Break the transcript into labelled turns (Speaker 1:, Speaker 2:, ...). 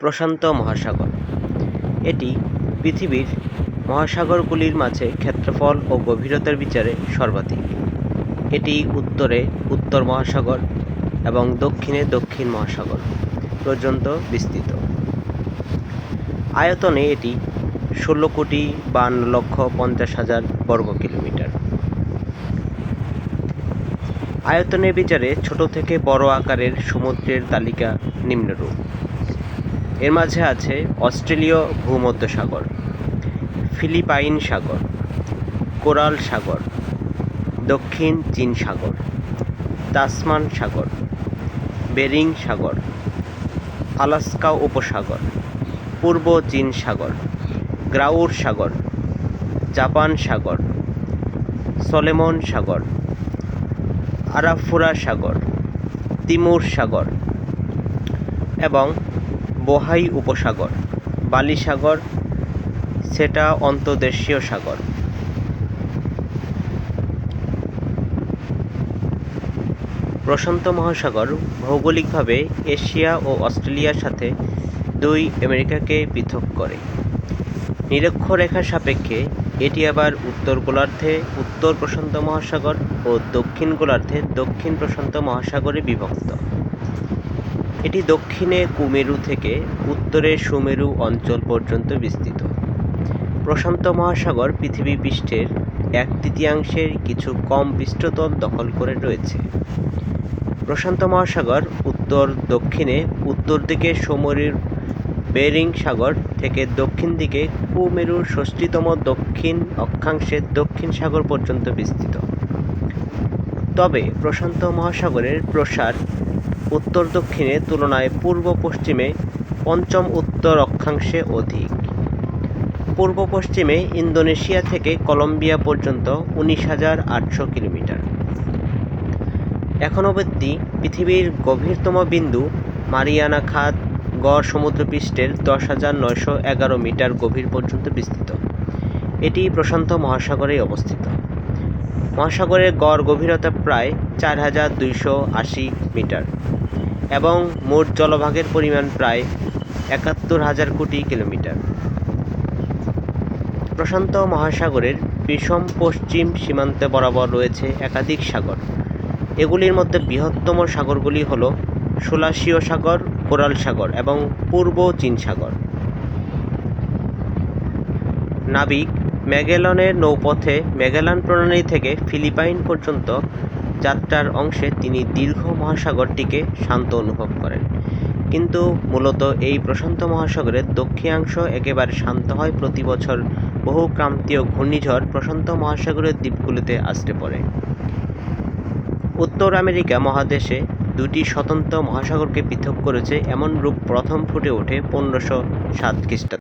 Speaker 1: প্রশান্ত মহাসাগর। এটি পৃথিবীর মহাসাগরগুলির মাঝে ক্ষেত্রফল ও গভীরতার বিচারে সর্বাধিক। এটি উত্তরে উত্তর মহাসাগর এবং দক্ষিণে দক্ষিণ মহাসাগর পর্যন্ত বিস্তৃত। আয়তনে এটি 16,52,50,000 বর্গ কিলোমিটার। আয়তনের বিচারে ছোট থেকে বড় আকারের সমুদ্রের তালিকা নিম্নরূপ। এর মাঝে আছে অস্ট্রেলীয় ভূমধ্যসাগর, ফিলিপাইন সাগর, কোরাল সাগর, দক্ষিণ চীন সাগর, তাসমান সাগর, বেরিং সাগর, আলাস্কা উপসাগর, পূর্ব চীন সাগর, গ্রাউর সাগর, জাপান সাগর, সলোমন সাগর, আরাফুরা সাগর, তিমুর সাগর এবং বোহাই উপসাগর, বালি সাগর, সেটা অন্তর্দেশীয় সাগর। প্রশান্ত মহাসাগর ভৌগোলিকভাবে এশিয়া ও অস্ট্রেলিয়ার সাথে দুই আমেরিকাকে পৃথক করে। নিরক্ষরেখার সাপেক্ষে এটি আবার উত্তর গোলার্ধে উত্তর প্রশান্ত মহাসাগর ও দক্ষিণ গোলার্ধে দক্ষিণ প্রশান্ত মহাসাগরে বিভক্ত। এটি দক্ষিণে কুমেরু থেকে উত্তরে সুমেরু অঞ্চল পর্যন্ত বিস্তৃত। প্রশান্ত মহাসাগর পৃথিবী পৃষ্ঠের 1/3 কিছু কম পৃষ্ঠতল দখল করে রয়েছে। প্রশান্ত মহাসাগর উত্তর দক্ষিণে উত্তর দিকে সুমেরুর বেরিং সাগর থেকে দক্ষিণ দিকে কুমেরুর ৬০তম দক্ষিণ অক্ষাংশে দক্ষিণ সাগর পর্যন্ত বিস্তৃত। তবে প্রশান্ত মহাসাগরের প্রসার উত্তর দক্ষিণে তুলনায় পূর্ব পশ্চিমে পঞ্চম উত্তর অক্ষাংশে অধিক। পূর্ব পশ্চিমে ইন্দোনেশিয়া থেকে কলম্বিয়া পর্যন্ত 19,800 কিলোমিটার। এখন অবধি পৃথিবীর গভীরতম বিন্দু মারিয়ানা খাত গড় সমুদ্রপৃষ্ঠের 10,911 মিটার গভীর পর্যন্ত বিস্তৃত। এটি প্রশান্ত মহাসাগরে অবস্থিত। মহাসাগরের গড় গভীরতা প্রায় 4,280 মিটার এবং মোট জলভাগের পরিমাণ প্রায় 71,000 কোটি কিলোমিটার। প্রশান্ত মহাসাগরের বিষম পশ্চিম সীমান্তে বরাবর রয়েছে একাধিক সাগর। এগুলির মধ্যে বৃহত্তম সাগরগুলি হল সোলাসীয় সাগর, কোরাল সাগর এবং পূর্ব চীন সাগর। নাবিক ম্যাগেলনের নৌপথে ম্যাগেলান প্রণালী থেকে ফিলিপাইন পর্যন্ত যাত্রার অংশে তিনি দীর্ঘ মহাসাগরটিকে শান্ত অনুভব করেন। কিন্তু মূলত এই প্রশান্ত মহাসাগরের দক্ষিণাংশ একেবারে শান্ত হয় প্রতি বছর বহু ক্রান্তীয় ঘূর্ণিঝড় প্রশান্ত মহাসাগরের দ্বীপগুলিতে আছড়ে পড়ে। উত্তর আমেরিকা মহাদেশে দুটি স্বতন্ত্র মহাসাগরকে পৃথক করেছে এমন রূপ প্রথম ফুটে ওঠে 1507 খ্রিস্টাব্দে।